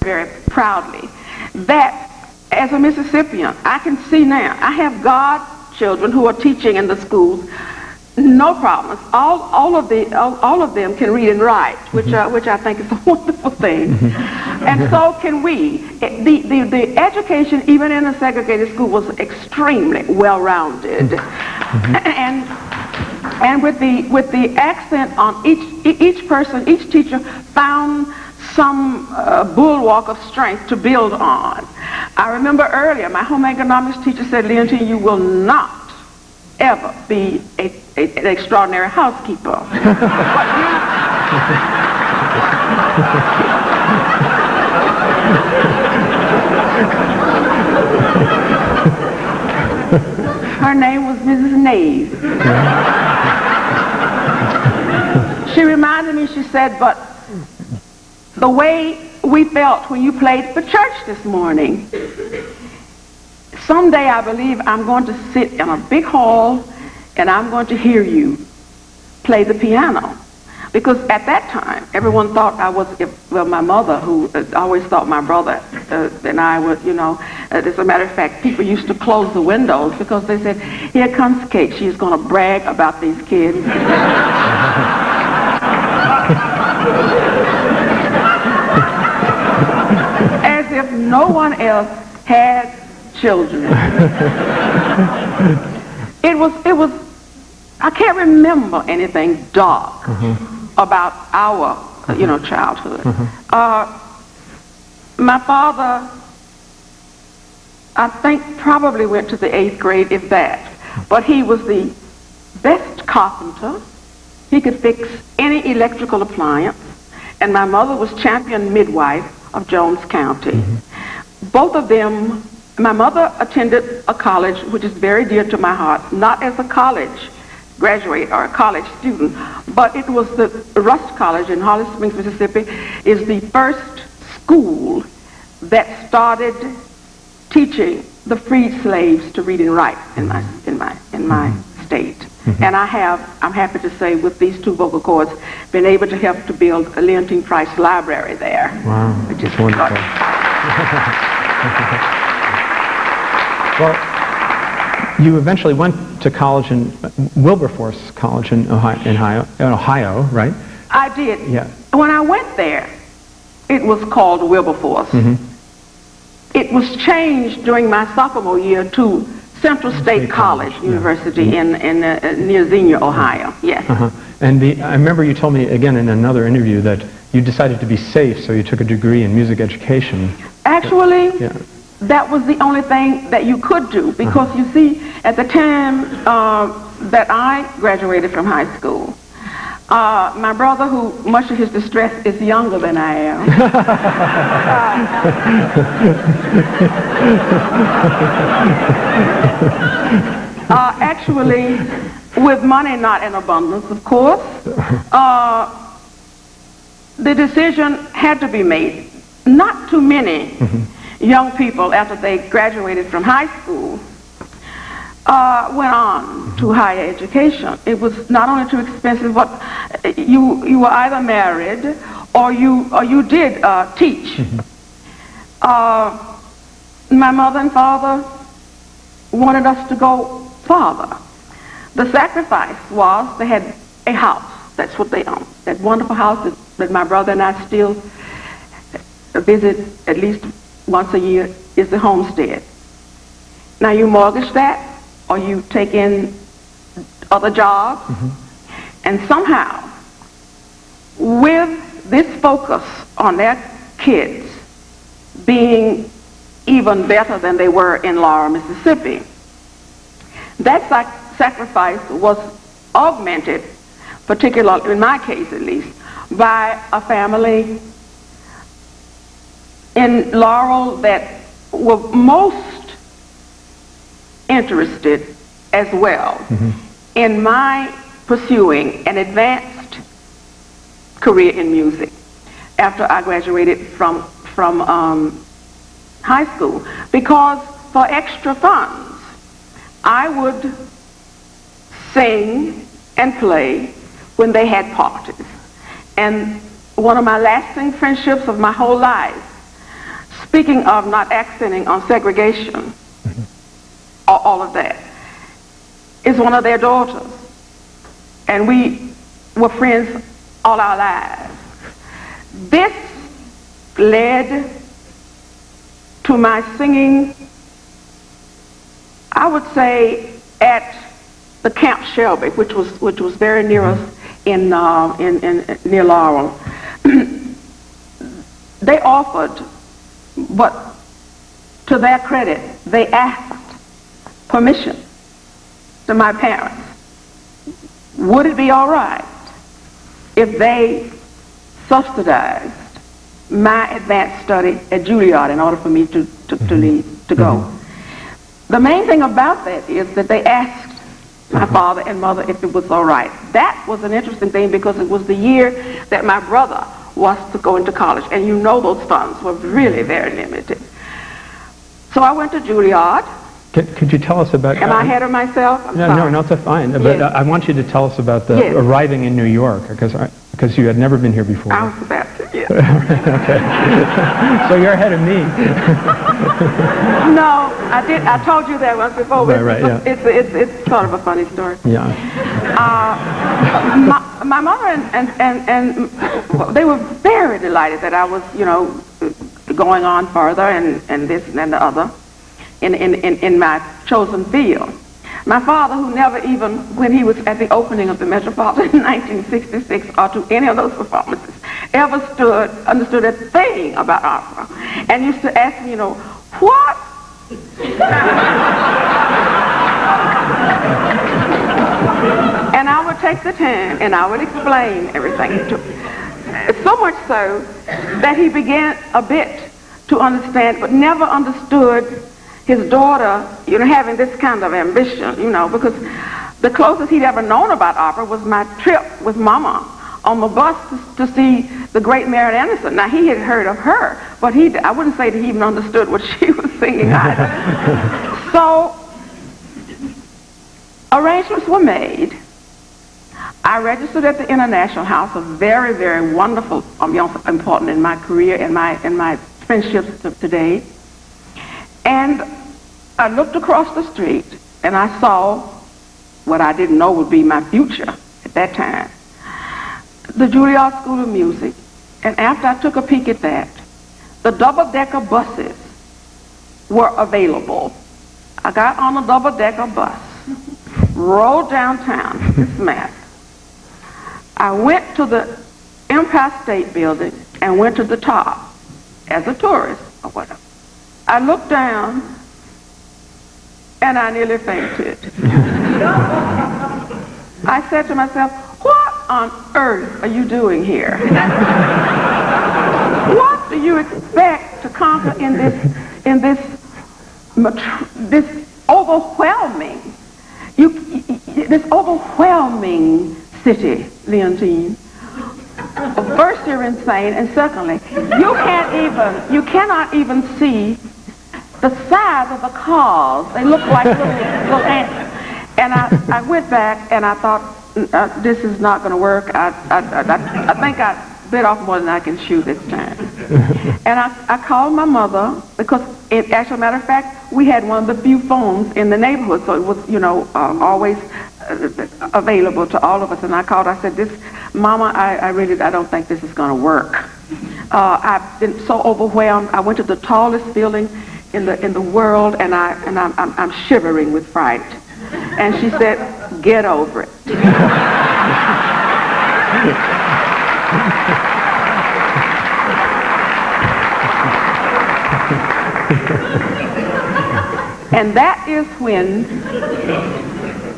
very proudly that as a Mississippian, I can see now, I have godchildren who are teaching in the schools, no problems. All of them can read and write, which I think is a wonderful thing. And so can we. The education, even in a segregated school, was extremely well-rounded. And with the accent on each person, each teacher found some bulwark of strength to build on. I remember earlier, my home economics teacher said, Leontyne, you will not ever be an extraordinary housekeeper. Her name was Mrs. Nave. She reminded me, she said, but the way we felt when you played for church this morning, someday I believe I'm going to sit in a big hall and I'm going to hear you play the piano. Because at that time, everyone thought I was, well, my mother, who always thought my brother and I would, you know, as a matter of fact, people used to close the windows because they said, here comes Kate, she's going to brag about these kids. As if no one else had children. It was, I can't remember anything dark about our, you know, childhood. My father, I think, probably went to the 8th grade, if that. But he was the best carpenter. He could fix any electrical appliance. And my mother was champion midwife of Jones County. Both of them, my mother attended a college which is very dear to my heart, not as a college graduate or a college student, but it was the Rust College in Holly Springs, Mississippi, is the first school that started teaching the freed slaves to read and write in my state. And I'm happy to say, with these 2 vocal cords, been able to help to build a Leontyne Price library there. Wow, which is wonderful. Well, you eventually went to college in Wilberforce College in Ohio, right? I did. Yeah. When I went there, it was called Wilberforce. It was changed during my sophomore year to Central State College University in near Xenia, Ohio. Yes. And I remember you told me again in another interview that you decided to be safe, so you took a degree in music education. Actually, that was the only thing that you could do, because you see, at the time that I graduated from high school, my brother, who much to his distress is younger than I am, actually, with money not in abundance, of course, the decision had to be made. Not too many young people, after they graduated from high school, went on to higher education. It was not only too expensive, but you were either married or you did teach. My mother and father wanted us to go farther. The sacrifice was they had a house. That's what they owned. That wonderful house that my brother and I still visit at least once a year is the homestead. Now you mortgage that, or you take in other jobs, and somehow, with this focus on their kids being even better than they were in Laurel, Mississippi, that sacrifice was augmented, particularly in my case at least, by a family in Laurel that were most interested as well in my pursuing an advanced career in music after I graduated from high school, because for extra funds I would sing and play when they had parties. And one of my lasting friendships of my whole life speaking of not accenting on segregation, all of that, is one of their daughters. And we were friends all our lives. This led to my singing, I would say, at the Camp Shelby, which was very near us in near Laurel. They offered, but to their credit, they asked permission to my parents. Would it be all right if they subsidized my advanced study at Juilliard in order for me to go? The main thing about that is that they asked my father and mother if it was all right. That was an interesting thing because it was the year that my brother was to go into college, and you know those funds were really very limited. So I went to Juilliard. Could you tell us about... Am I ahead of myself? No, that's fine. But Yes. I want you to tell us about the arriving in New York, because you had never been here before. I was about to, yes. Okay. So you're ahead of me. No, I told you that once before. Right, yeah. It's sort of a funny story. Yeah. My mother and they were very delighted that I was, going on further and this and the other in my chosen field. My father, who never even, when he was at the opening of the Metropolitan in 1966 or to any of those performances, ever understood a thing about opera, and used to ask me, what? And I would take the time and I would explain everything to him. So much so that he began a bit to understand, but never understood his daughter, having this kind of ambition, because the closest he'd ever known about opera was my trip with Mama on the bus to see the great Mary Anderson. Now, he had heard of her, but I wouldn't say that he even understood what she was singing either. So, arrangements were made. I registered at the International House, a very, very wonderful ambiance, important in my career and my friendships of today. And I looked across the street and I saw what I didn't know would be my future at that time, the Juilliard School of Music. And after I took a peek at that, the double-decker buses were available. I got on a double-decker bus, rode downtown, this map. I went to the Empire State Building and went to the top as a tourist or whatever. I looked down and I nearly fainted. I said to myself, what on earth are you doing here? What do you expect to conquer in this overwhelming city, Leontyne? First, you're insane, and secondly, you cannot even see the size of the cars. They look like little ants. And I went back and I thought, this is not going to work. I think I bit off more than I can chew this time. And I called my mother, because in actual matter of fact, we had one of the few phones in the neighborhood, so it was, always available to all of us. And I called, I said, Mama, I don't think this is going to work. I've been so overwhelmed. I went to the tallest building in the world, and I'm shivering with fright. And she said, get over it. And that is when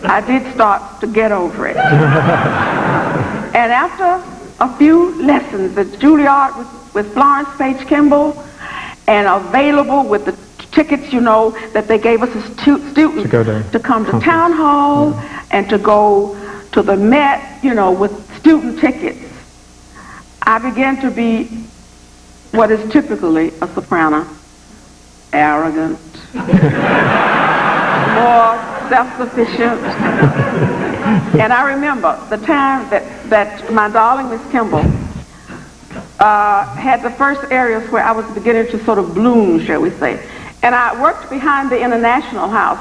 I did start to get over it. And after a few lessons at Juilliard with Florence Page Kimball, and available with the tickets, that they gave us as students to come to Town Hall and to go to the Met, with student tickets. I began to be what is typically a soprano, arrogant, more self-sufficient. And I remember the time that my darling Miss Kimball had the first areas where I was beginning to sort of bloom, shall we say. And I worked behind the International House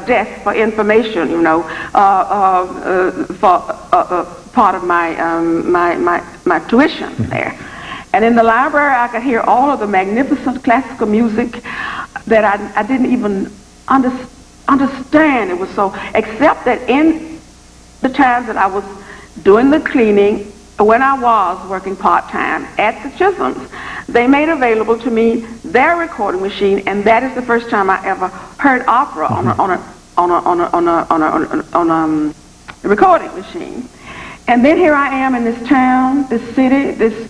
desk for information, you know, for part of my tuition there. And in the library, I could hear all of the magnificent classical music that I didn't even understand. It was so, except that in the times that I was doing the cleaning, when I was working part-time at the Chisholms, they made available to me their recording machine, and that is the first time I ever heard opera on a recording machine. And then here I am in this town, this city, this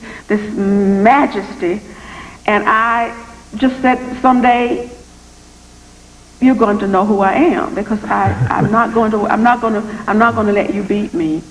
majesty, and I just said, someday you're going to know who I am, because I'm not going to let you beat me.